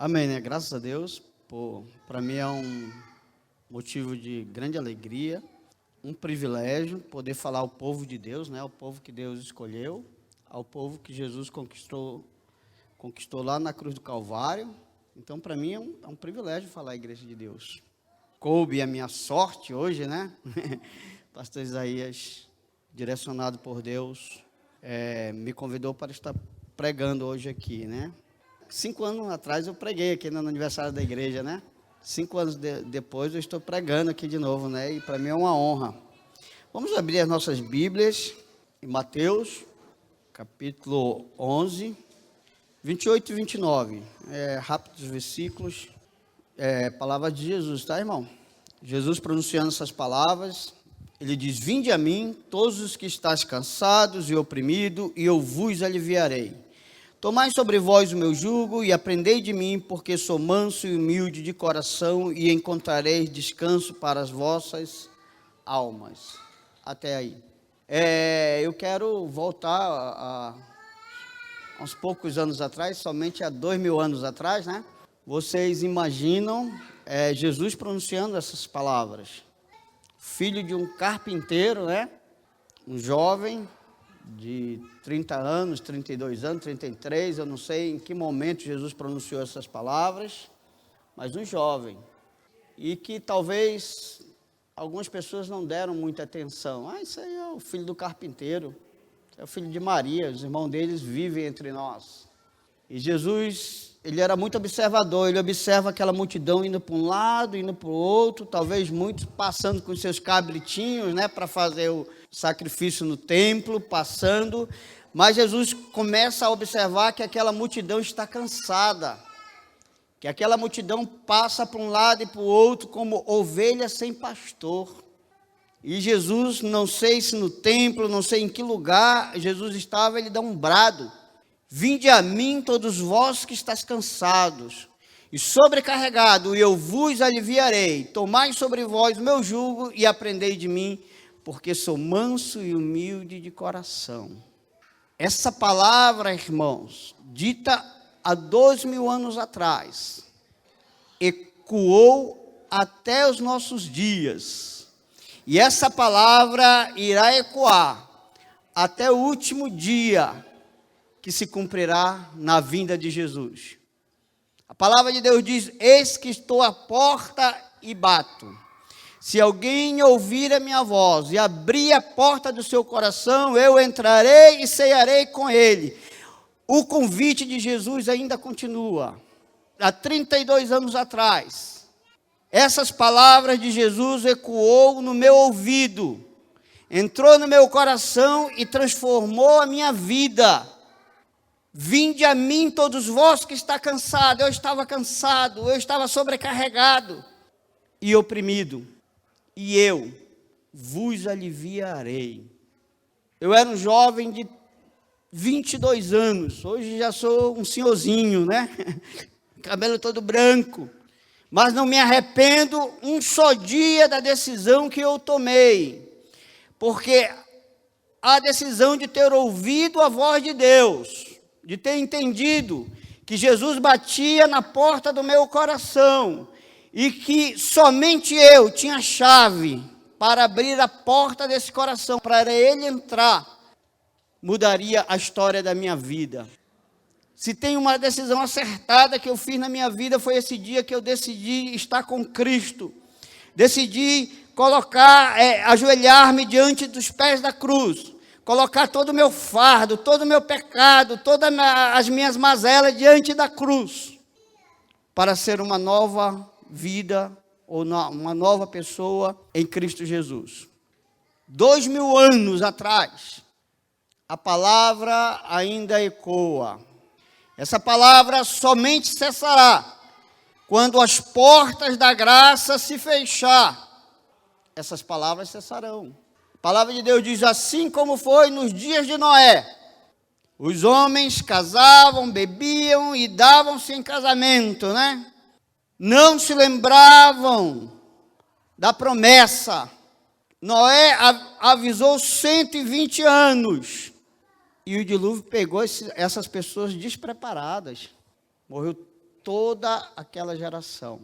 Amém, né? Graças a Deus. Para mim é um motivo de grande alegria, um privilégio poder falar ao povo de Deus, né? Ao povo que Deus escolheu, ao povo que Jesus conquistou lá na cruz do Calvário. Então, para mim é um privilégio falar à igreja de Deus. Coube a minha sorte hoje, né? Pastor Isaías, direcionado por Deus, me convidou para estar pregando hoje aqui, né? 5 anos atrás eu preguei aqui no aniversário da igreja, né? 5 anos depois eu estou pregando aqui de novo, né? E para mim é uma honra. Vamos abrir as nossas Bíblias em Mateus, capítulo 11, 28 e 29. Rápidos versículos, palavras de Jesus, tá, irmão? Jesus pronunciando essas palavras, ele diz: Vinde a mim, todos os que estáis cansados e oprimidos, e eu vos aliviarei. Tomai sobre vós o meu jugo e aprendei de mim, porque sou manso e humilde de coração, e encontrareis descanso para as vossas almas. Até aí. Eu quero voltar a uns poucos anos atrás, somente há 2000 anos atrás, né? Vocês imaginam Jesus pronunciando essas palavras? Filho de um carpinteiro, né? Um jovem de 30 anos, 32 anos, 33, eu não sei em que momento Jesus pronunciou essas palavras, mas um jovem, e que talvez algumas pessoas não deram muita atenção. Isso aí é o filho do carpinteiro, é o filho de Maria, os irmãos deles vivem entre nós. E Jesus, ele era muito observador, ele observa aquela multidão indo para um lado, indo para o outro, talvez muitos passando com seus cabritinhos, né, para fazer o sacrifício no templo, passando, mas Jesus começa a observar que aquela multidão está cansada, que aquela multidão passa para um lado e para o outro como ovelha sem pastor. E Jesus, não sei se no templo, não sei em que lugar Jesus estava, ele dá um brado: Vinde a mim todos vós que estáis cansados e sobrecarregados, e eu vos aliviarei. Tomai sobre vós o meu jugo e aprendei de mim, porque sou manso e humilde de coração. Essa palavra, irmãos, dita há 2000 anos atrás, ecoou até os nossos dias. E essa palavra irá ecoar até o último dia que se cumprirá na vinda de Jesus. A palavra de Deus diz: Eis que estou à porta e bato. Se alguém ouvir a minha voz e abrir a porta do seu coração, eu entrarei e cearei com ele. O convite de Jesus ainda continua. Há 32 anos atrás, essas palavras de Jesus ecoou no meu ouvido, entrou no meu coração e transformou a minha vida. Vinde a mim todos vós que está cansado. Eu estava cansado, eu estava sobrecarregado e oprimido, e eu vos aliviarei. Eu era um jovem de 22 anos, hoje já sou um senhorzinho, né? Cabelo todo branco, mas não me arrependo um só dia da decisão que eu tomei, porque a decisão de ter ouvido a voz de Deus, de ter entendido que Jesus batia na porta do meu coração, e que somente eu tinha a chave para abrir a porta desse coração, para ele entrar, mudaria a história da minha vida. Se tem uma decisão acertada que eu fiz na minha vida, foi esse dia que eu decidi estar com Cristo. Decidi ajoelhar-me diante dos pés da cruz, colocar todo o meu fardo, todo o meu pecado, todas as minhas mazelas diante da cruz, para ser uma nova vida, ou uma nova pessoa em Cristo Jesus. 2000 anos atrás, a palavra ainda ecoa. Essa palavra somente cessará quando as portas da graça se fechar. Essas palavras cessarão. A palavra de Deus diz: assim como foi nos dias de Noé, os homens casavam, bebiam e davam-se em casamento, né? Não se lembravam da promessa. Noé avisou 120 anos. E o dilúvio pegou essas pessoas despreparadas. Morreu toda aquela geração.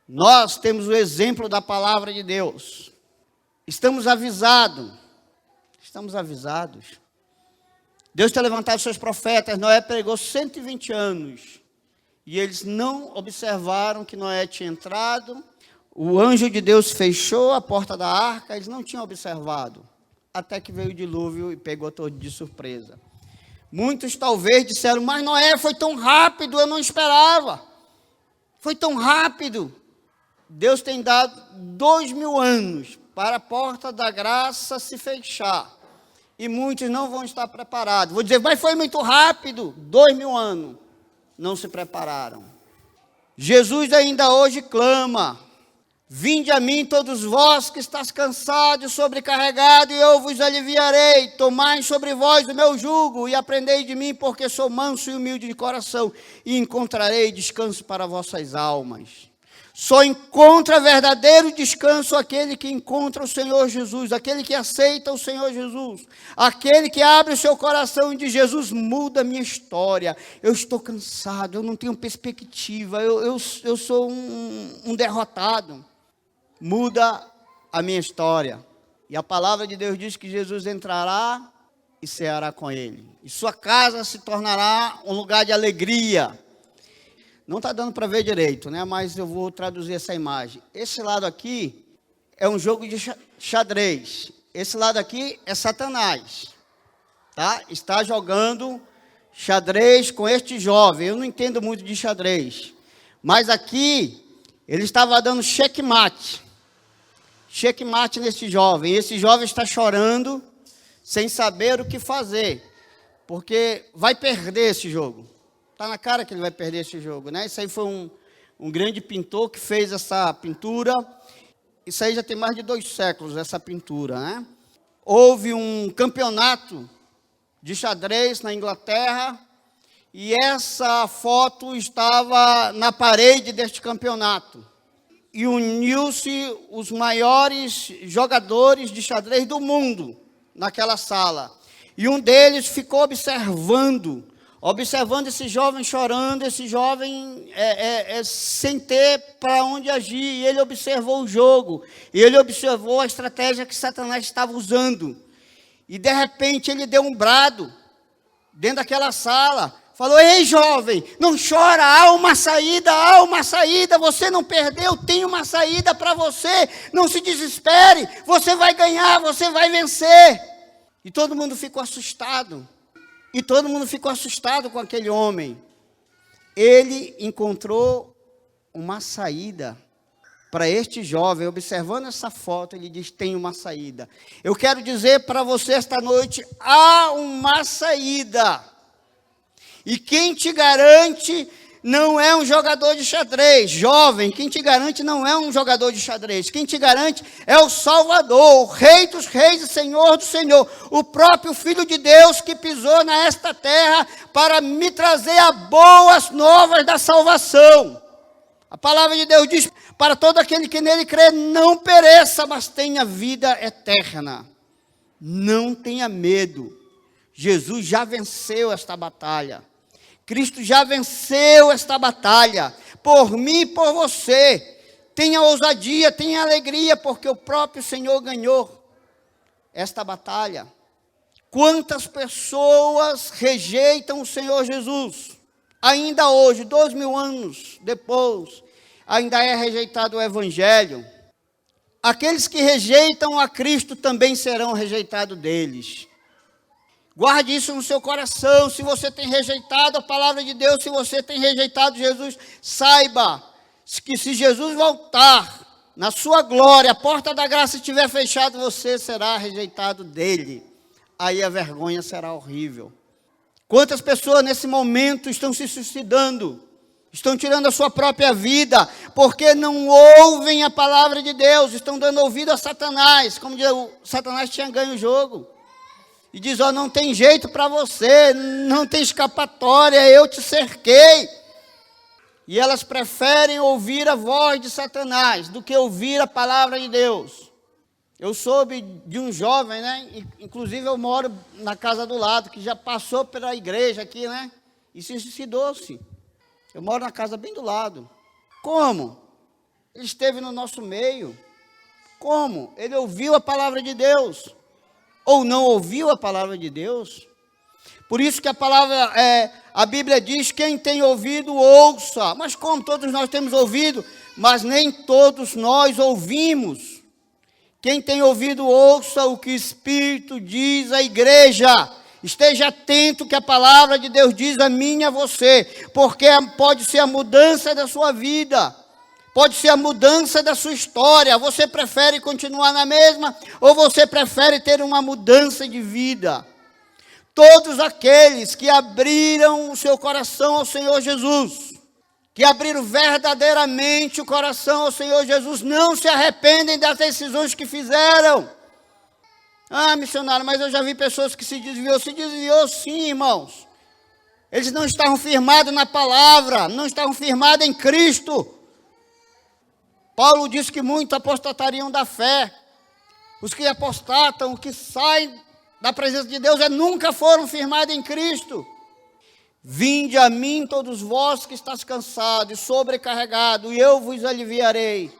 Nós temos o exemplo da palavra de Deus. Estamos avisados. Deus tem levantado seus profetas. Noé pregou 120 anos. E eles não observaram que Noé tinha entrado. O anjo de Deus fechou a porta da arca. Eles não tinham observado. Até que veio o dilúvio e pegou todos de surpresa. Muitos talvez disseram, mas Noé foi tão rápido, eu não esperava. Foi tão rápido. Deus tem dado 2000 anos para a porta da graça se fechar. E muitos não vão estar preparados. Vou dizer, mas foi muito rápido. 2000 anos. Não se prepararam. Jesus ainda hoje clama. Vinde a mim todos vós que estáis cansados, sobrecarregados, e eu vos aliviarei. Tomai sobre vós o meu jugo e aprendei de mim, porque sou manso e humilde de coração, e encontrarei descanso para vossas almas. Só encontra verdadeiro descanso aquele que encontra o Senhor Jesus, aquele que aceita o Senhor Jesus, aquele que abre o seu coração e diz, Jesus, muda a minha história, eu estou cansado, eu não tenho perspectiva, eu sou um derrotado. Muda a minha história. E a palavra de Deus diz que Jesus entrará e ceará com ele. E sua casa se tornará um lugar de alegria. Não está dando para ver direito, né? Mas eu vou traduzir essa imagem. Esse lado aqui é um jogo de xadrez. Esse lado aqui é Satanás. Tá? Está jogando xadrez com este jovem. Eu não entendo muito de xadrez. Mas aqui ele estava dando checkmate. Checkmate nesse jovem. E esse jovem está chorando, sem saber o que fazer. Porque vai perder esse jogo. Está na cara que ele vai perder esse jogo, né? Isso aí foi um grande pintor que fez essa pintura. Isso aí já tem mais de 2 séculos, essa pintura, né? Houve um campeonato de xadrez na Inglaterra. E essa foto estava na parede deste campeonato. E uniu-se os maiores jogadores de xadrez do mundo naquela sala. E um deles ficou observando esse jovem chorando, esse jovem sem ter para onde agir. E ele observou o jogo, e ele observou a estratégia que Satanás estava usando. E de repente ele deu um brado dentro daquela sala. Falou, ei jovem, não chora, há uma saída, você não perdeu, tem uma saída para você, não se desespere, você vai ganhar, você vai vencer. E todo mundo ficou assustado, com aquele homem. Ele encontrou uma saída para este jovem. Observando essa foto, ele diz, tem uma saída. Eu quero dizer para você esta noite, há uma saída. E quem te garante não é um jogador de xadrez. Jovem, quem te garante não é um jogador de xadrez. Quem te garante é o Salvador, o Rei dos Reis e Senhor do Senhor. O próprio Filho de Deus que pisou nesta terra para me trazer as boas novas da salvação. A palavra de Deus diz, para todo aquele que nele crê, não pereça, mas tenha vida eterna. Não tenha medo. Jesus já venceu esta batalha. Cristo já venceu esta batalha, por mim e por você. Tenha ousadia, tenha alegria, porque o próprio Senhor ganhou esta batalha. Quantas pessoas rejeitam o Senhor Jesus? Ainda hoje, 2000 anos depois, ainda é rejeitado o Evangelho. Aqueles que rejeitam a Cristo também serão rejeitados deles. Guarde isso no seu coração. Se você tem rejeitado a palavra de Deus, se você tem rejeitado Jesus, saiba que se Jesus voltar na sua glória, a porta da graça estiver fechada, você será rejeitado dele. Aí a vergonha será horrível. Quantas pessoas nesse momento estão se suicidando? Estão tirando a sua própria vida, porque não ouvem a palavra de Deus, estão dando ouvido a Satanás. Como diz, Satanás tinha ganho o jogo. E diz, não tem jeito para você, não tem escapatória, eu te cerquei. E elas preferem ouvir a voz de Satanás do que ouvir a palavra de Deus. Eu soube de um jovem, né? Inclusive eu moro na casa do lado, que já passou pela igreja aqui, né? E se suicidou-se. Eu moro na casa bem do lado. Como? Ele esteve no nosso meio. Como? Ele ouviu a palavra de Deus. Ou não ouviu a palavra de Deus? Por isso que a Bíblia diz, quem tem ouvido, ouça. Mas como todos nós temos ouvido, mas nem todos nós ouvimos. Quem tem ouvido, ouça o que o Espírito diz à igreja. Esteja atento que a palavra de Deus diz a mim e a você, porque pode ser a mudança da sua vida, pode ser a mudança da sua história. Você prefere continuar na mesma ou você prefere ter uma mudança de vida? Todos aqueles que abriram o seu coração ao Senhor Jesus, que abriram verdadeiramente o coração ao Senhor Jesus, não se arrependem das decisões que fizeram. Ah, missionário, mas eu já vi pessoas que se desviou. Se desviou sim, irmãos. Eles não estavam firmados na palavra, não estavam firmados em Cristo. Paulo disse que muitos apostatariam da fé. Os que apostatam, os que saem da presença de Deus, nunca foram firmados em Cristo. Vinde a mim todos vós que estáis cansados e sobrecarregados, e eu vos aliviarei.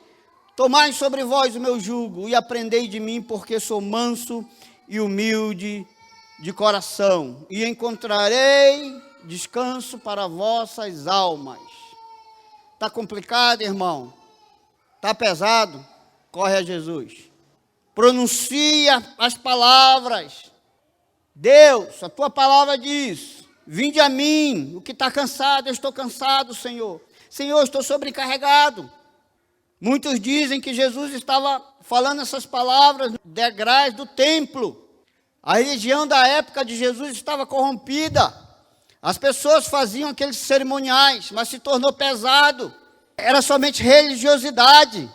Tomai sobre vós o meu jugo e aprendei de mim, porque sou manso e humilde de coração, e encontrarei descanso para vossas almas. Está complicado, irmão? Está pesado? Corre a Jesus. Pronuncia as palavras. Deus, a tua palavra diz, vinde a mim, o que está cansado, eu estou cansado, Senhor. Senhor, estou sobrecarregado. Muitos dizem que Jesus estava falando essas palavras nos degraus do templo. A religião da época de Jesus estava corrompida. As pessoas faziam aqueles cerimoniais, mas se tornou pesado. Era somente religiosidade.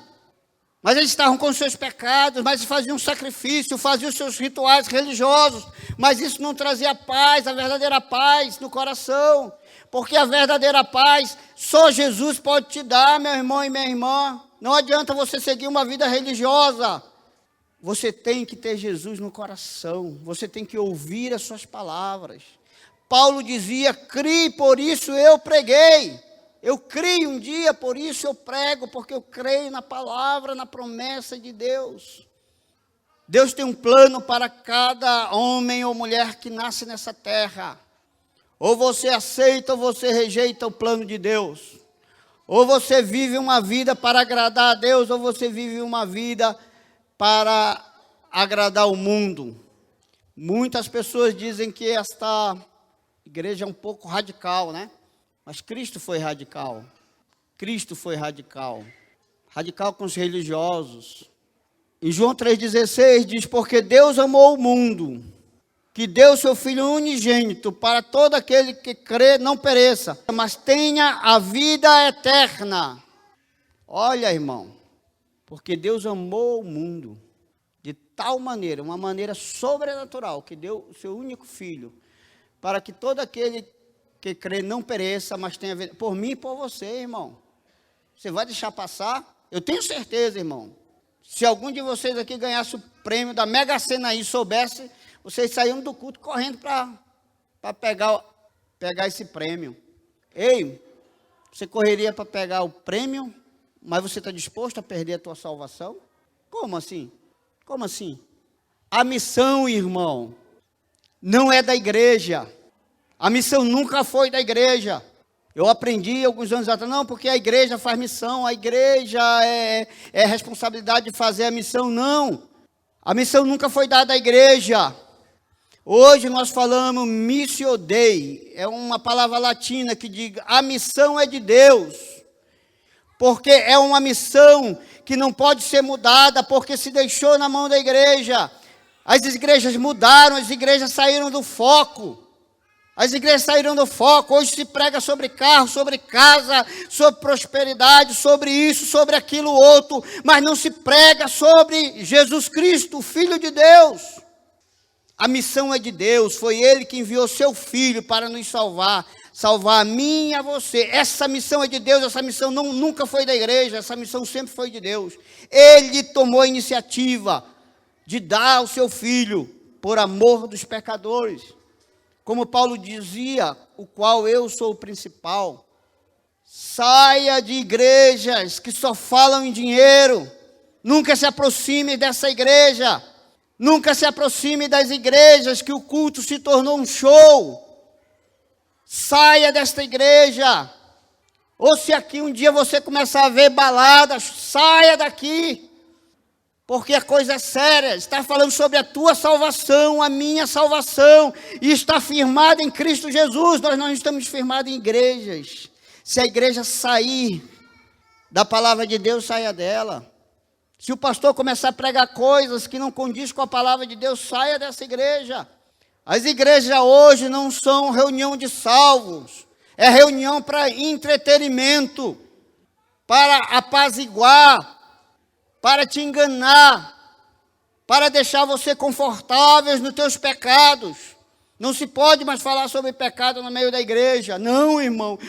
Mas eles estavam com seus pecados, mas faziam sacrifício, faziam os seus rituais religiosos. Mas isso não trazia paz, a verdadeira paz no coração. Porque a verdadeira paz, só Jesus pode te dar, meu irmão e minha irmã. Não adianta você seguir uma vida religiosa. Você tem que ter Jesus no coração. Você tem que ouvir as suas palavras. Paulo dizia, crie, por isso eu preguei. Eu crio um dia, por isso eu prego, porque eu creio na palavra, na promessa de Deus. Deus tem um plano para cada homem ou mulher que nasce nessa terra. Ou você aceita ou você rejeita o plano de Deus. Ou você vive uma vida para agradar a Deus, ou você vive uma vida para agradar o mundo. Muitas pessoas dizem que esta igreja é um pouco radical, né? Mas Cristo foi radical. Cristo foi radical. Radical com os religiosos. Em João 3,16 diz, porque Deus amou o mundo, que deu seu Filho unigênito para todo aquele que crê não pereça, mas tenha a vida eterna. Olha, irmão, porque Deus amou o mundo de tal maneira, uma maneira sobrenatural, que deu o seu único Filho, para que todo aquele que crê não pereça, mas tenha vida. Por mim e por você, irmão. Você vai deixar passar? Eu tenho certeza, irmão. Se algum de vocês aqui ganhasse o prêmio da Mega Sena aí, soubesse, vocês saíram do culto correndo para pegar esse prêmio. Ei, você correria para pegar o prêmio, mas você está disposto a perder a tua salvação? Como assim? Como assim? A missão, irmão, não é da igreja. A missão nunca foi da igreja. Eu aprendi alguns anos atrás, não, porque a igreja faz missão, a igreja é responsabilidade de fazer a missão. Não, a missão nunca foi dada à igreja. Hoje nós falamos missio Dei, é uma palavra latina que diz, a missão é de Deus. Porque é uma missão que não pode ser mudada, porque se deixou na mão da igreja. As igrejas mudaram, as igrejas saíram do foco. As igrejas saíram do foco, hoje se prega sobre carro, sobre casa, sobre prosperidade, sobre isso, sobre aquilo outro, mas não se prega sobre Jesus Cristo, o Filho de Deus. A missão é de Deus, foi Ele que enviou seu Filho para nos salvar a mim e a você. Essa missão é de Deus, essa missão nunca foi da igreja, essa missão sempre foi de Deus. Ele tomou a iniciativa de dar o seu Filho por amor dos pecadores. Como Paulo dizia, o qual eu sou o principal. Saia de igrejas que só falam em dinheiro. Nunca se aproxime dessa igreja. Nunca se aproxime das igrejas que o culto se tornou um show. Saia desta igreja. Ou se aqui um dia você começar a ver baladas, saia daqui. Porque a coisa é séria. Está falando sobre a tua salvação, a minha salvação. E está firmada em Cristo Jesus. Nós não estamos firmados em igrejas. Se a igreja sair da palavra de Deus, saia dela. Se o pastor começar a pregar coisas que não condiz com a palavra de Deus, saia dessa igreja. As igrejas hoje não são reunião de salvos. É reunião para entretenimento, para apaziguar, para te enganar, para deixar você confortável nos teus pecados. Não se pode mais falar sobre pecado no meio da igreja. Não, irmão.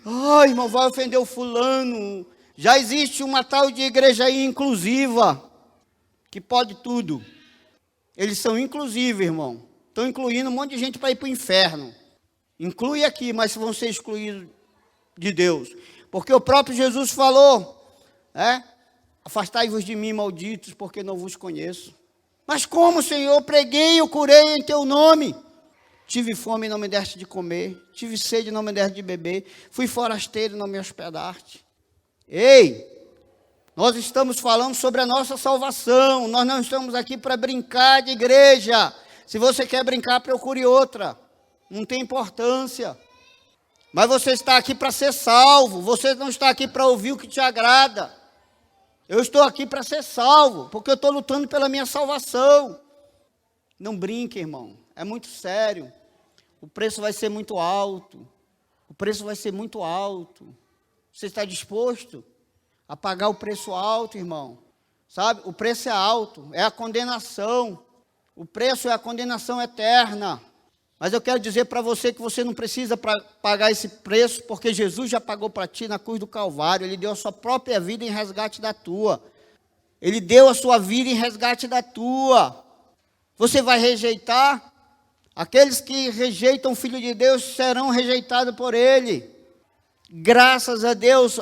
Ai, irmão, vai ofender o fulano. Já existe uma tal de igreja aí inclusiva, que pode tudo. Eles são inclusivos, irmão. Estão incluindo um monte de gente para ir para o inferno. Inclui aqui, mas vão ser excluídos de Deus. Porque o próprio Jesus falou, afastai-vos de mim, malditos, porque não vos conheço. Mas como, Senhor? Preguei, eu curei em teu nome. Tive fome e não me deste de comer. Tive sede e não me deste de beber. Fui forasteiro e não me hospedaste. Ei, nós estamos falando sobre a nossa salvação. Nós não estamos aqui para brincar de igreja. Se você quer brincar, procure outra. Não tem importância. Mas você está aqui para ser salvo. Você não está aqui para ouvir o que te agrada. Eu estou aqui para ser salvo, porque eu estou lutando pela minha salvação. Não brinque, irmão. É muito sério. O preço vai ser muito alto. O preço vai ser muito alto. Você está disposto a pagar o preço alto, irmão? Sabe? O preço é alto. É a condenação. O preço é a condenação eterna. Mas eu quero dizer para você que você não precisa pagar esse preço, porque Jesus já pagou para ti na cruz do Calvário. Ele deu a sua própria vida em resgate da tua. Ele deu a sua vida em resgate da tua. Você vai rejeitar? Aqueles que rejeitam o Filho de Deus serão rejeitados por Ele. Graças a Deus,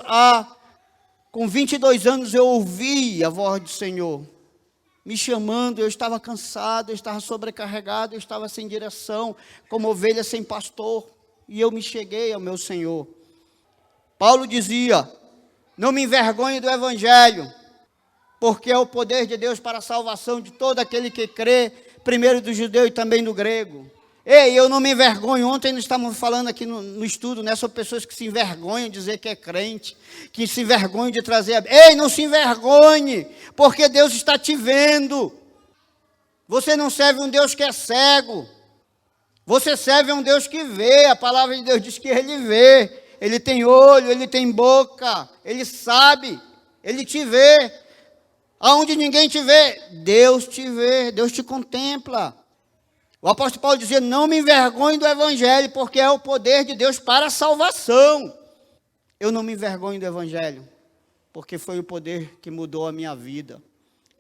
com 22 anos eu ouvi a voz do Senhor me chamando. Eu estava cansado, eu estava sobrecarregado, eu estava sem direção, como ovelha sem pastor, e eu me cheguei ao meu Senhor. Paulo dizia, não me envergonhe do Evangelho, porque é o poder de Deus para a salvação de todo aquele que crê, primeiro do judeu e também do grego. Ei, eu não me envergonho. Ontem nós estávamos falando aqui no estudo, né, sobre pessoas que se envergonham de dizer que é crente, que se envergonham de trazer Ei, não se envergonhe, porque Deus está te vendo. Você não serve um Deus que é cego. Você serve um Deus que vê. A palavra de Deus diz que Ele vê. Ele tem olho, Ele tem boca, Ele sabe, Ele te vê. Aonde ninguém te vê, Deus te vê, Deus te contempla. O apóstolo Paulo dizia, não me envergonhe do Evangelho, porque é o poder de Deus para a salvação. Eu não me envergonho do Evangelho, porque foi o poder que mudou a minha vida,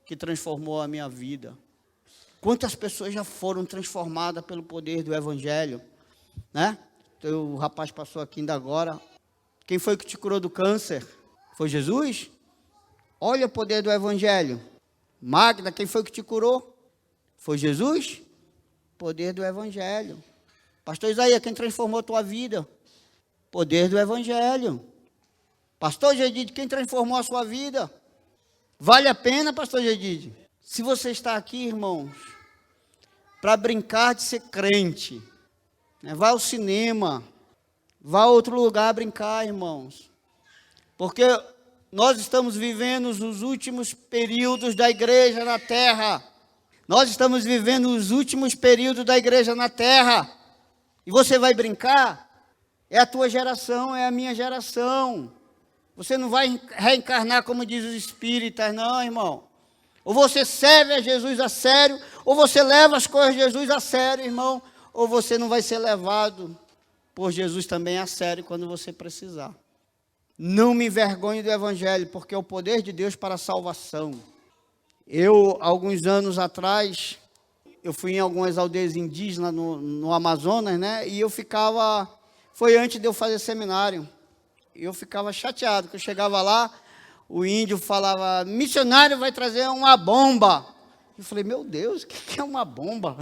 que transformou a minha vida. Quantas pessoas já foram transformadas pelo poder do Evangelho, né? O rapaz passou aqui ainda agora. Quem foi que te curou do câncer? Foi Jesus? Olha o poder do Evangelho. Magda, quem foi que te curou? Foi Jesus? Poder do Evangelho. Pastor Isaías, quem transformou a tua vida? Poder do Evangelho. Pastor Gedide, quem transformou a sua vida? Vale a pena, pastor Gedide? Se você está aqui, irmãos, para brincar de ser crente, né, vá ao cinema, vá a outro lugar brincar, irmãos. Porque nós estamos vivendo os últimos períodos da igreja na terra. Nós estamos vivendo os últimos períodos da igreja na terra. E você vai brincar? É a tua geração, é a minha geração. Você não vai reencarnar como diz os espíritas, não, irmão. Ou você serve a Jesus a sério, ou você leva as coisas de Jesus a sério, irmão. Ou você não vai ser levado por Jesus também a sério quando você precisar. Não me envergonhe do Evangelho, porque é o poder de Deus para a salvação. Eu, alguns anos atrás, eu fui em algumas aldeias indígenas no Amazonas, né? E eu ficava, foi antes de eu fazer seminário. eu ficava chateado, porque eu chegava lá, o índio falava, missionário vai trazer uma bomba. Eu falei, meu Deus, o que é uma bomba?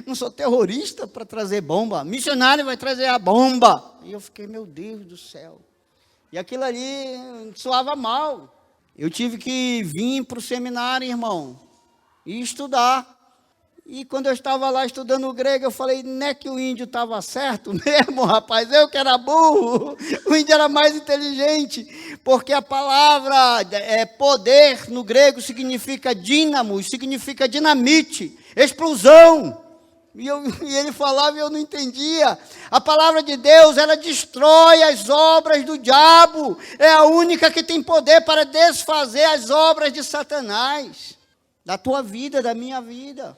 Não sou terrorista para trazer bomba. Missionário vai trazer a bomba. E eu fiquei, meu Deus do céu. E aquilo ali soava mal. Eu tive que vir para o seminário, irmão, e estudar. E quando eu estava lá estudando o grego, eu falei, não é que o índio estava certo mesmo, rapaz, eu que era burro, o índio era mais inteligente, porque a palavra poder no grego significa dínamos, significa dinamite, explosão. E ele falava e eu não entendia. A palavra de Deus, ela destrói as obras do diabo, é a única que tem poder para desfazer as obras de Satanás, da tua vida, da minha vida.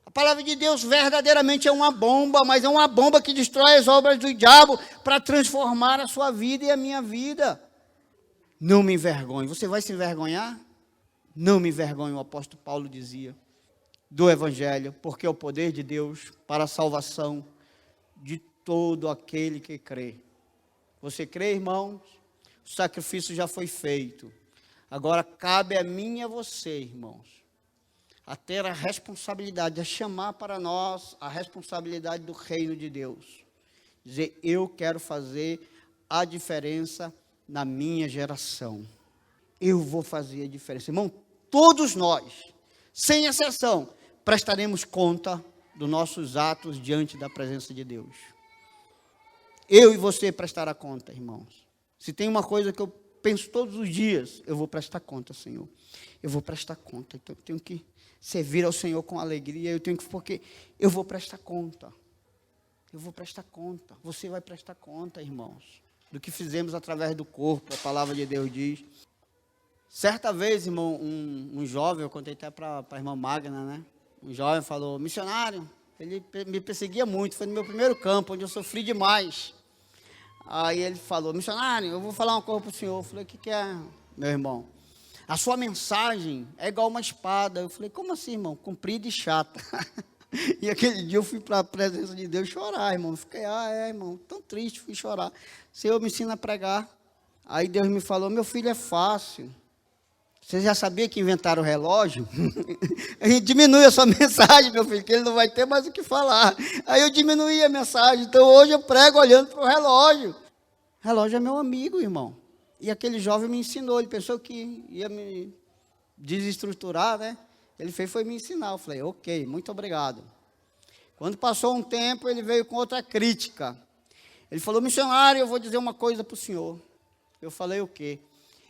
A palavra de Deus verdadeiramente é uma bomba, mas é uma bomba que destrói as obras do diabo para transformar a sua vida e a minha vida. Não me envergonhe. Você vai se envergonhar? Não me envergonhe, o apóstolo Paulo dizia, do Evangelho, porque é o poder de Deus para a salvação de todo aquele que crê. Você crê, irmãos? O sacrifício já foi feito. Agora cabe a mim e a você, irmãos, a ter a responsabilidade, a chamar para nós a responsabilidade do reino de Deus. Dizer, eu quero fazer a diferença na minha geração. Eu vou fazer a diferença. Irmão, todos nós, sem exceção, prestaremos conta dos nossos atos diante da presença de Deus. Eu e você prestará conta, irmãos. Se tem uma coisa que eu penso todos os dias, eu vou prestar conta, Senhor. Eu vou prestar conta, então eu tenho que servir ao Senhor com alegria, porque eu vou prestar conta. Eu vou prestar conta. Você vai prestar conta, irmãos, do que fizemos através do corpo, a palavra de Deus diz. Certa vez, irmão, um jovem, eu contei até para a irmã Magna, né? Um jovem falou, missionário, ele me perseguia muito, foi no meu primeiro campo, onde eu sofri demais. Aí ele falou, missionário, eu vou falar uma coisa para o senhor. Eu falei, o que é, meu irmão? A sua mensagem é igual uma espada. Eu falei, como assim, irmão? Comprida e chata. E aquele dia eu fui para a presença de Deus chorar, irmão. Eu fiquei, irmão, tão triste, fui chorar. Senhor, me ensina a pregar. Aí Deus me falou, meu filho, é fácil. Você já sabia que inventaram o relógio? A gente diminui a sua mensagem, meu filho, que ele não vai ter mais o que falar. Aí eu diminuí a mensagem. Então hoje eu prego olhando para o relógio. O relógio é meu amigo, irmão. E aquele jovem me ensinou, ele pensou que ia me desestruturar, né? Ele foi me ensinar. Eu falei, ok, muito obrigado. Quando passou um tempo, ele veio com outra crítica. Ele falou, missionário, eu vou dizer uma coisa para o senhor. Eu falei, o quê?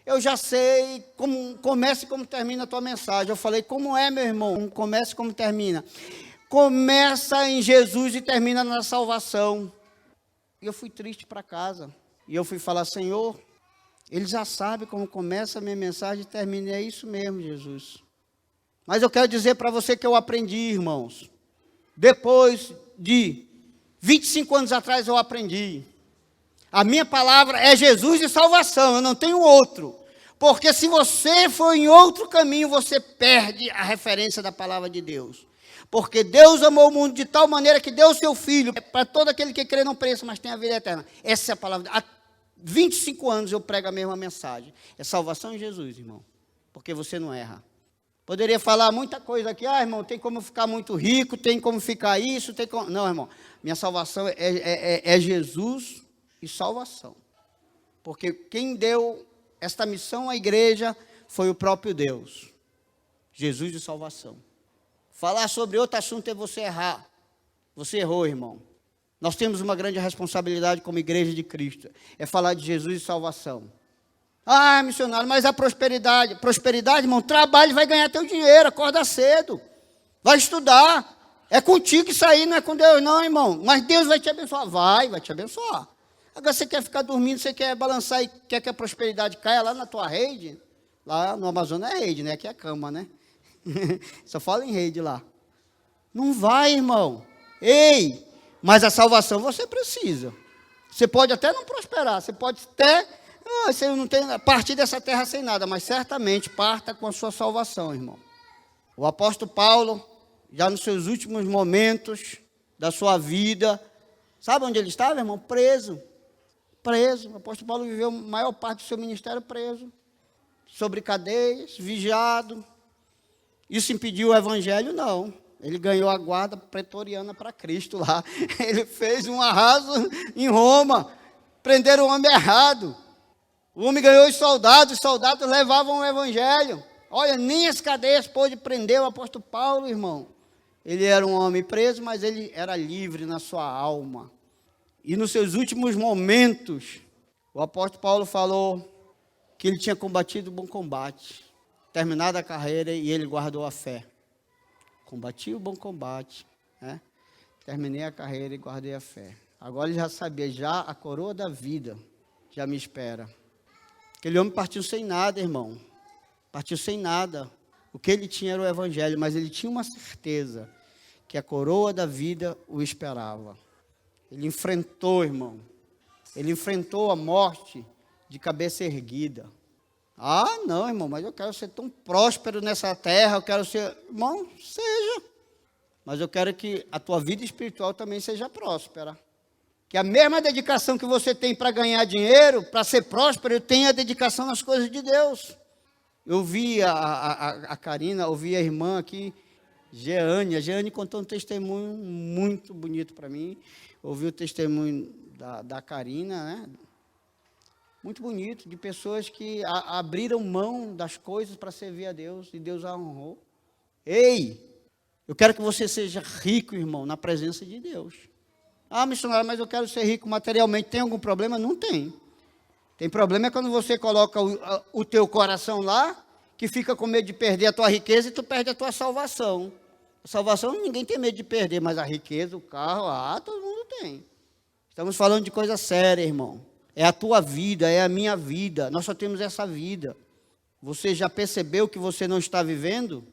Eu já sei como começa e como termina a tua mensagem. Eu falei, como é, meu irmão? Começa e como termina. Começa em Jesus e termina na salvação. E eu fui triste para casa. E eu fui falar, Senhor, ele já sabe como começa a minha mensagem e termina. E é isso mesmo, Jesus. Mas eu quero dizer para você que eu aprendi, irmãos. Depois de 25 anos atrás eu aprendi. A minha palavra é Jesus e salvação, eu não tenho outro. Porque se você for em outro caminho, você perde a referência da palavra de Deus. Porque Deus amou o mundo de tal maneira que deu o seu Filho, para todo aquele que crê não pereça, mas tenha a vida eterna. Essa é a palavra. Há 25 anos eu prego a mesma mensagem. É salvação em Jesus, irmão. Porque você não erra. Poderia falar muita coisa aqui, irmão, tem como ficar muito rico, tem como ficar isso, tem como... Não, irmão, minha salvação é Jesus e salvação. Porque quem deu esta missão à igreja foi o próprio Deus. Jesus e salvação. Falar sobre outro assunto é você errar. Você errou, irmão. Nós temos uma grande responsabilidade como igreja de Cristo. É falar de Jesus e salvação. Missionário, mas a prosperidade. Prosperidade, irmão, trabalha e vai ganhar teu dinheiro. Acorda cedo. Vai estudar. É contigo isso aí, não é com Deus não, irmão. Mas Deus vai te abençoar. Vai te abençoar. Agora você quer ficar dormindo, você quer balançar e quer que a prosperidade caia lá na tua rede. Lá no Amazonas é rede, né? Aqui é cama, né? Só fala em rede lá. Não vai, irmão. Ei, mas a salvação você precisa. Você pode até não prosperar, você pode até... você não tem partir dessa terra sem nada, mas certamente parta com a sua salvação, irmão. O apóstolo Paulo, já nos seus últimos momentos da sua vida, sabe onde ele estava, irmão? Preso. preso. O apóstolo Paulo viveu a maior parte do seu ministério preso, sobre cadeias, vigiado. Isso impediu o evangelho? Não. Ele ganhou a guarda pretoriana para Cristo lá. Ele fez um arraso em Roma. Prenderam o homem errado. O homem ganhou os soldados levavam o evangelho. Olha, nem as cadeias pôde prender o apóstolo Paulo, irmão. Ele era um homem preso, mas ele era livre na sua alma. E nos seus últimos momentos, o apóstolo Paulo falou que ele tinha combatido o bom combate, terminado a carreira, e ele guardou a fé. Combati o bom combate, né? Terminei a carreira e guardei a fé. Agora ele já sabia, já a coroa da vida já me espera. Aquele homem partiu sem nada, irmão. Partiu sem nada. O que ele tinha era o evangelho, mas ele tinha uma certeza que a coroa da vida o esperava. Ele enfrentou, irmão. Ele enfrentou a morte de cabeça erguida. Ah, não, irmão, mas eu quero ser tão próspero nessa terra, eu quero ser... Irmão, seja. Mas eu quero que a tua vida espiritual também seja próspera. Que a mesma dedicação que você tem para ganhar dinheiro, para ser próspero, tenha a dedicação nas coisas de Deus. Eu vi a Karina, ouvi a irmã aqui, Jeane. A Jeane contou um testemunho muito bonito para mim. Ouvi o testemunho da Karina, né? Muito bonito, de pessoas que abriram mão das coisas para servir a Deus, e Deus a honrou. Ei, eu quero que você seja rico, irmão, na presença de Deus. Ah, missionário, mas eu quero ser rico materialmente. Tem algum problema? Não tem. Tem problema é quando você coloca o teu coração lá, que fica com medo de perder a tua riqueza e tu perde a tua salvação. A salvação ninguém tem medo de perder, mas a riqueza, o carro, todo mundo tem. Estamos falando de coisa séria, irmão. É a tua vida, é a minha vida. Nós só temos essa vida. Você já percebeu que você não está vivendo?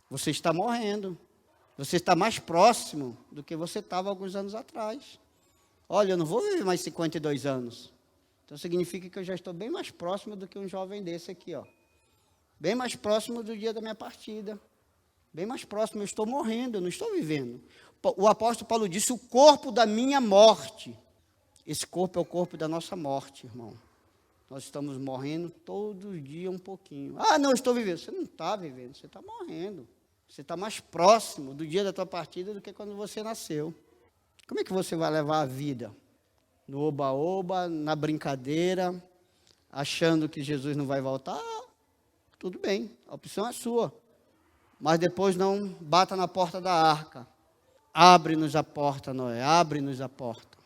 Você está morrendo. Você está mais próximo do que você estava alguns anos atrás. Olha, eu não vou viver mais 52 anos. Então significa que eu já estou bem mais próximo do que um jovem desse aqui, ó. Bem mais próximo do dia da minha partida. Bem mais próximo, eu estou morrendo, eu não estou vivendo. O apóstolo Paulo disse, o corpo da minha morte. Esse corpo é o corpo da nossa morte, irmão. Nós estamos morrendo todo dia um pouquinho. Ah, não, eu estou vivendo. Você não está vivendo, você está morrendo. Você está mais próximo do dia da tua partida do que quando você nasceu. Como é que você vai levar a vida? No oba-oba, na brincadeira, achando que Jesus não vai voltar? Tudo bem, a opção é sua. Mas depois não bata na porta da arca. Abre-nos a porta, Noé, abre-nos a porta.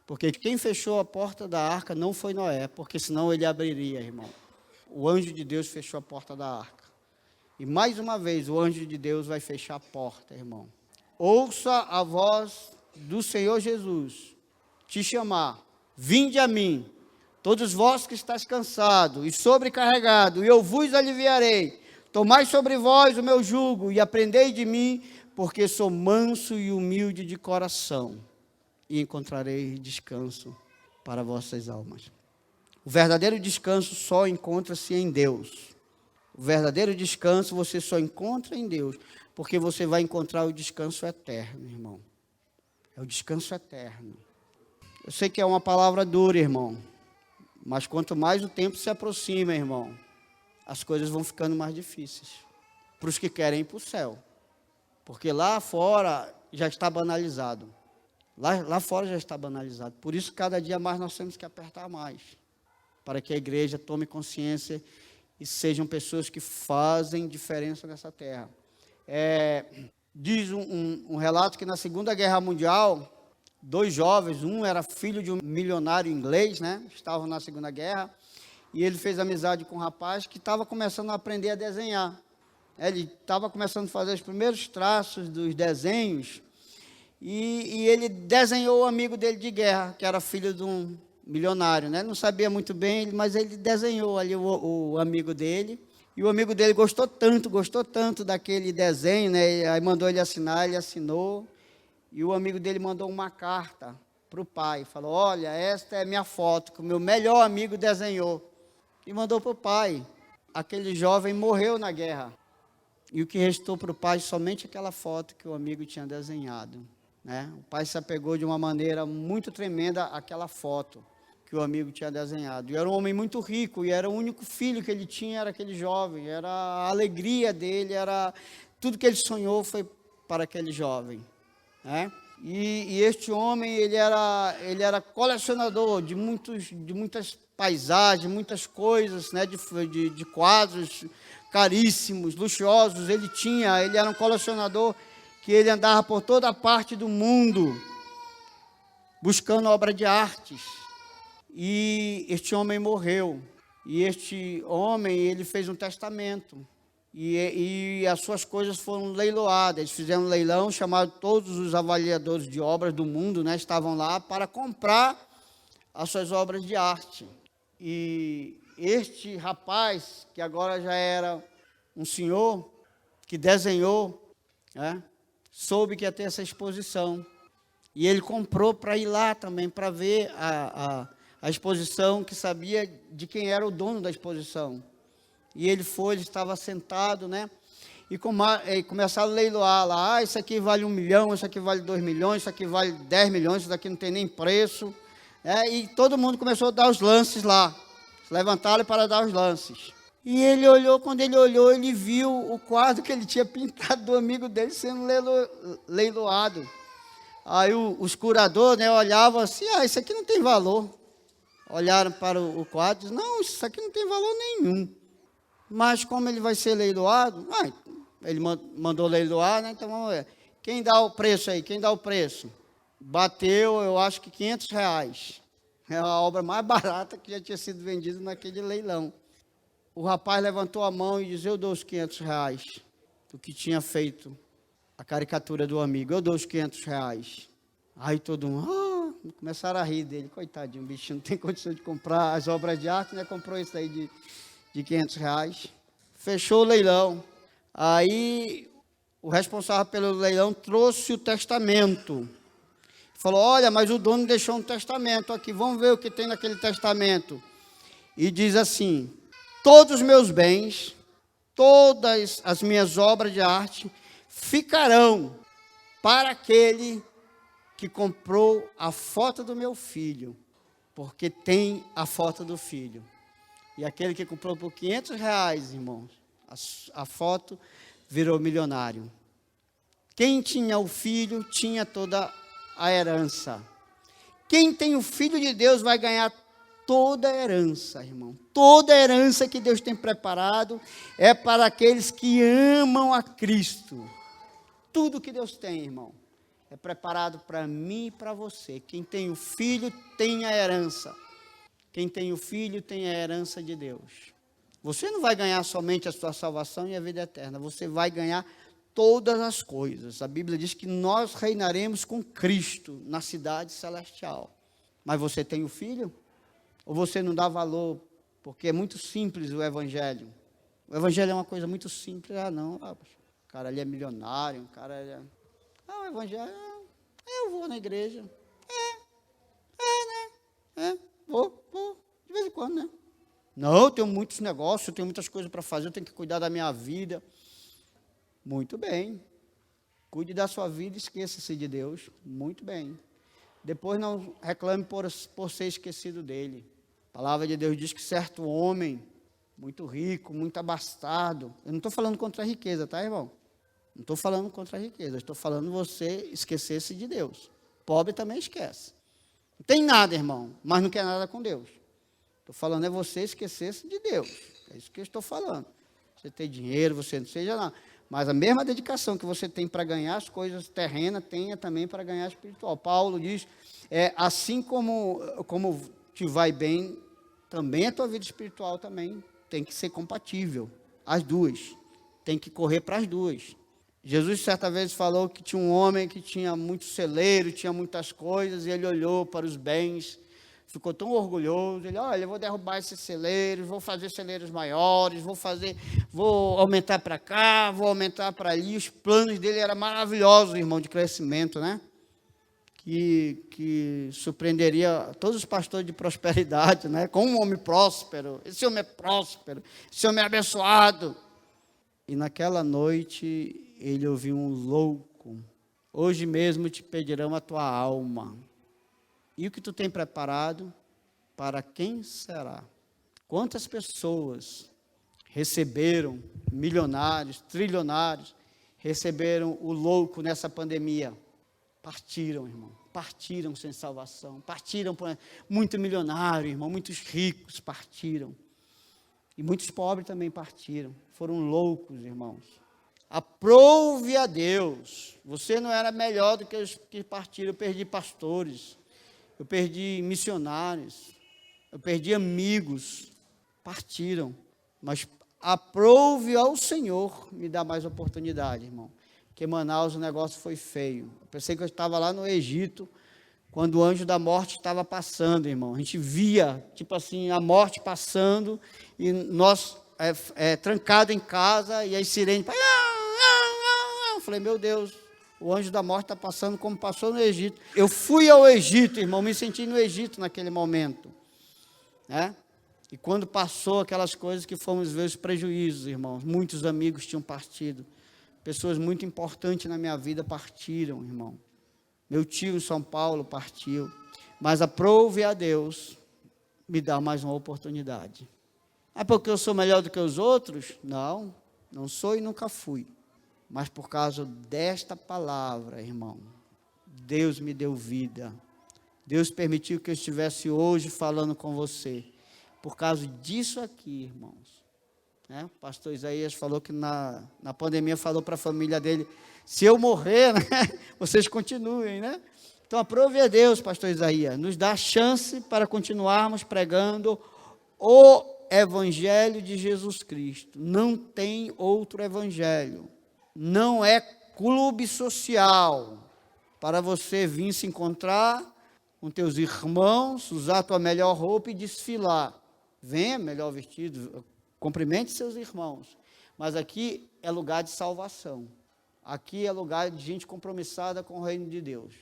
Porque quem fechou a porta da arca não foi Noé, porque senão ele abriria, irmão. O anjo de Deus fechou a porta da arca. E mais uma vez o anjo de Deus vai fechar a porta, irmão. Ouça a voz do Senhor Jesus te chamar. Vinde a mim, todos vós que estáis cansados e sobrecarregados, e eu vos aliviarei. Tomai sobre vós o meu jugo e aprendei de mim, porque sou manso e humilde de coração, e encontrarei descanso para vossas almas. O verdadeiro descanso só encontra-se em Deus. O verdadeiro descanso você só encontra em Deus, porque você vai encontrar o descanso eterno, irmão. É o descanso eterno. Eu sei que é uma palavra dura, irmão, mas quanto mais o tempo se aproxima, irmão, as coisas vão ficando mais difíceis para os que querem ir para o céu, porque lá fora já está banalizado. Lá fora já está banalizado. Por isso, cada dia mais nós temos que apertar mais, para que a igreja tome consciência e sejam pessoas que fazem diferença nessa terra. Diz um relato que na Segunda Guerra Mundial, 2 jovens, um era filho de um milionário inglês, né? Estavam na Segunda Guerra, e ele fez amizade com um rapaz que estava começando a aprender a desenhar. Ele estava começando a fazer os primeiros traços dos desenhos, e ele desenhou o amigo dele de guerra, que era filho de um milionário, né? Não sabia muito bem, mas ele desenhou ali o amigo dele, e o amigo dele gostou tanto daquele desenho, né? Aí mandou ele assinar, ele assinou, e o amigo dele mandou uma carta para o pai, falou, olha, esta é minha foto, que o meu melhor amigo desenhou, e mandou para o pai. Aquele jovem morreu na guerra, e o que restou para o pai, somente aquela foto que o amigo tinha desenhado, né? O pai se apegou de uma maneira muito tremenda àquela foto, que que o amigo tinha desenhado. E era um homem muito rico, e era o único filho que ele tinha, era aquele jovem, era a alegria dele, era tudo que ele sonhou foi para aquele jovem, né? E este homem, ele era colecionador de muitas paisagens, muitas coisas, né? De quadros caríssimos, luxuosos, ele era um colecionador que ele andava por toda a parte do mundo, buscando obra de artes. E este homem morreu. E este homem, ele fez um testamento. E as suas coisas foram leiloadas. Eles fizeram um leilão, chamaram todos os avaliadores de obras do mundo, né, estavam lá para comprar as suas obras de arte. E este rapaz, que agora já era um senhor, que desenhou, né, soube que ia ter essa exposição. E ele comprou para ir lá também, para ver a exposição, que sabia de quem era o dono da exposição. E ele estava sentado, né? E começaram a leiloar lá. Isso aqui vale 1 milhão, isso aqui vale 2 milhões, isso aqui vale 10 milhões, isso daqui não tem nem preço. E todo mundo começou a dar os lances lá. Se levantaram para dar os lances. E ele olhou, quando ele olhou, ele viu o quadro que ele tinha pintado do amigo dele sendo leiloado. Aí os curadores, né, olhavam assim, isso aqui não tem valor. Olharam para o quadro e disseram, não, isso aqui não tem valor nenhum. Mas como ele vai ser leiloado, ele mandou leiloar, né, então vamos ver. Quem dá o preço aí? Quem dá o preço? Bateu, eu acho que R$500. É a obra mais barata que já tinha sido vendida naquele leilão. O rapaz levantou a mão e disse, eu dou os R$500 do que tinha feito a caricatura do amigo, eu dou os R$500. Aí todo mundo, começaram a rir dele, coitadinho, o bichinho não tem condição de comprar as obras de arte, né? Comprou isso aí de R$500. Fechou o leilão. Aí o responsável pelo leilão trouxe o testamento. Falou, olha, mas o dono deixou um testamento aqui, vamos ver o que tem naquele testamento. E diz assim, todos os meus bens, todas as minhas obras de arte ficarão para aquele que comprou a foto do meu filho, porque tem a foto do filho. E aquele que comprou por R$500, irmãos, a foto virou milionário. Quem tinha o filho, tinha toda a herança. Quem tem o Filho de Deus vai ganhar toda a herança, irmão. Toda a herança que Deus tem preparado é para aqueles que amam a Cristo. Tudo que Deus tem, irmão, é preparado para mim e para você. Quem tem o Filho tem a herança. Quem tem o Filho tem a herança de Deus. Você não vai ganhar somente a sua salvação e a vida eterna. Você vai ganhar todas as coisas. A Bíblia diz que nós reinaremos com Cristo na cidade celestial. Mas você tem o Filho? Ou você não dá valor? Porque é muito simples o Evangelho. O Evangelho é uma coisa muito simples. O cara ali é milionário, o cara é... o Evangelho, eu vou na igreja. Vou, de vez em quando, né? Não, eu tenho muitos negócios, eu tenho muitas coisas para fazer, eu tenho que cuidar da minha vida. Muito bem. Cuide da sua vida e esqueça-se de Deus. Muito bem. Depois não reclame por ser esquecido dele. A palavra de Deus diz que certo homem, muito rico, muito abastado. Eu não estou falando contra a riqueza, tá, irmão? Não estou falando contra a riqueza. Estou falando você esquecer-se de Deus. Pobre também esquece. Não tem nada, irmão, mas não quer nada com Deus. Estou falando é você esquecer-se de Deus. É isso que eu estou falando. Você tem dinheiro, você não seja nada. Mas a mesma dedicação que você tem para ganhar as coisas terrenas, tenha também para ganhar espiritual. Paulo diz, assim como te vai bem, também a tua vida espiritual também tem que ser compatível. As duas. Tem que correr para as duas. Jesus certa vez falou que tinha um homem que tinha muito celeiro, tinha muitas coisas, e ele olhou para os bens, ficou tão orgulhoso, ele, olha, eu vou derrubar esses celeiros, vou fazer celeiros maiores, vou aumentar para cá, vou aumentar para ali. Os planos dele eram maravilhosos, irmão, de crescimento, né? Que surpreenderia todos os pastores de prosperidade, né? Com um homem próspero, esse homem é próspero, esse homem é abençoado. E naquela noite ele ouviu um louco, hoje mesmo te pedirão a tua alma. E o que tu tem preparado? para quem será? Quantas pessoas receberam, milionários, trilionários, receberam o louco nessa pandemia? Partiram, irmão, partiram sem salvação, partiram, muito milionário, irmão, muitos ricos partiram, e muitos pobres também partiram, foram loucos, irmãos. Aprove a Deus, você não era melhor do que os que partiram. Eu perdi pastores, eu perdi missionários, eu perdi amigos, partiram, mas aprove ao Senhor me dar mais oportunidade, irmão. Porque em Manaus o negócio foi feio. Eu pensei que eu estava lá no Egito, quando o anjo da morte estava passando, irmão. A gente via, tipo assim, a morte passando, e nós trancados em casa, e as sirenes... Eu falei, meu Deus, o anjo da morte está passando como passou no Egito. Eu fui ao Egito, irmão, me senti no Egito naquele momento, né? E quando passou aquelas coisas que fomos ver os prejuízos, irmãos, muitos amigos tinham partido, pessoas muito importantes na minha vida partiram, irmão. Meu tio em São Paulo partiu, mas aprove a Deus me dar mais uma oportunidade. É porque eu sou melhor do que os outros? Não, não sou e nunca fui. Mas por causa desta palavra, irmão, Deus me deu vida. Deus permitiu que eu estivesse hoje falando com você. Por causa disso aqui, irmãos. O pastor Isaías falou que na pandemia falou para a família dele, se eu morrer, né, vocês continuem, né? Então aprove a Deus, pastor Isaías, nos dá a chance para continuarmos pregando o Evangelho de Jesus Cristo. Não tem outro Evangelho. Não é clube social para você vir se encontrar com teus irmãos, usar a tua melhor roupa e desfilar. Venha melhor vestido, cumprimente seus irmãos. Mas aqui é lugar de salvação. Aqui é lugar de gente compromissada com o reino de Deus.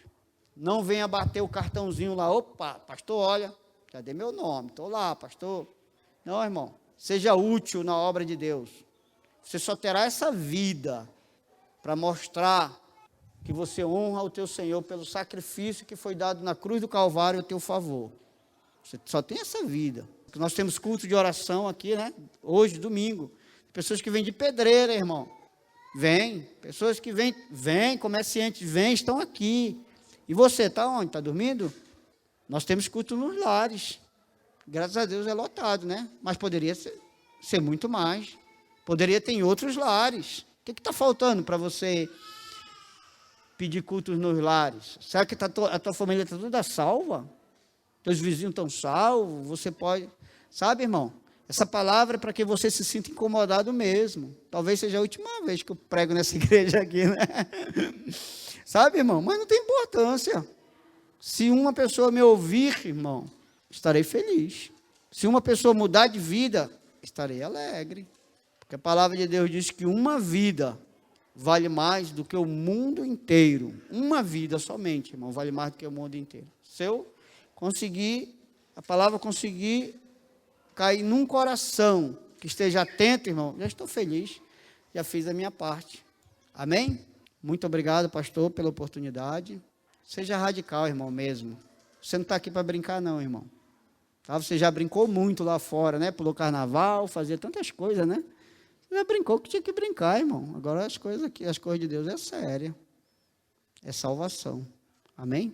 Não venha bater o cartãozinho lá, opa, pastor, olha, cadê meu nome? Estou lá, pastor. Não, irmão, seja útil na obra de Deus. Você só terá essa vida para mostrar que você honra o teu Senhor pelo sacrifício que foi dado na cruz do Calvário a teu favor. Você só tem essa vida. Nós temos culto de oração aqui, né? Hoje, domingo. Pessoas que vêm de Pedreira, irmão. Vêm. Pessoas que vêm, comerciantes, vêm, estão aqui. E você, está onde? Está dormindo? Nós temos culto nos lares. Graças a Deus é lotado, né? Mas poderia ser muito mais. Poderia ter em outros lares. O que está faltando para você pedir cultos nos lares? Será que a tua família está toda salva? Teus vizinhos estão salvos? Você pode... Sabe, irmão? Essa palavra é para que você se sinta incomodado mesmo. Talvez seja a última vez que eu prego nessa igreja aqui, né? Sabe, irmão? Mas não tem importância. Se uma pessoa me ouvir, irmão, estarei feliz. Se uma pessoa mudar de vida, estarei alegre. Porque a palavra de Deus diz que uma vida vale mais do que o mundo inteiro. Uma vida somente, irmão, vale mais do que o mundo inteiro. Se eu conseguir, a palavra conseguir cair num coração que esteja atento, irmão, já estou feliz, já fiz a minha parte. Amém? Muito obrigado, pastor, pela oportunidade. Seja radical, irmão, mesmo. Você não está aqui para brincar, não, irmão. Tá? Você já brincou muito lá fora, né? Pulou carnaval, fazia tantas coisas, né? Você já brincou que tinha que brincar, irmão. Agora as coisas aqui, as coisas de Deus é séria. É salvação. Amém?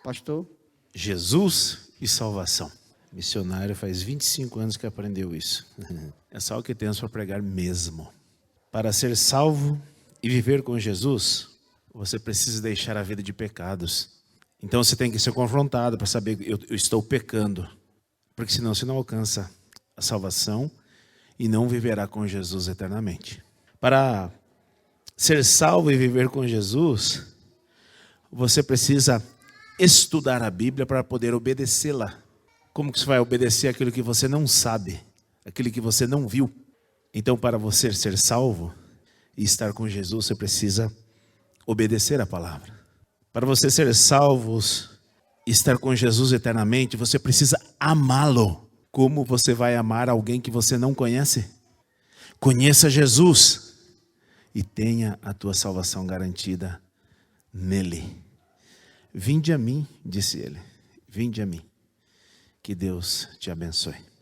Pastor? Jesus e salvação. Missionário faz 25 anos que aprendeu isso. É só o que temos para pregar mesmo. Para ser salvo e viver com Jesus, você precisa deixar a vida de pecados. Então você tem que ser confrontado para saber que eu estou pecando. Porque senão você não alcança a salvação e não viverá com Jesus eternamente. Para ser salvo e viver com Jesus, você precisa estudar a Bíblia para poder obedecê-la. Como que você vai obedecer aquilo que você não sabe, aquilo que você não viu? Então, para você ser salvo e estar com Jesus, você precisa obedecer a palavra. Para você ser salvo e estar com Jesus eternamente, você precisa amá-lo. Como você vai amar alguém que você não conhece? Conheça Jesus e tenha a tua salvação garantida nele. Vinde a mim, disse ele, vinde a mim. Que Deus te abençoe.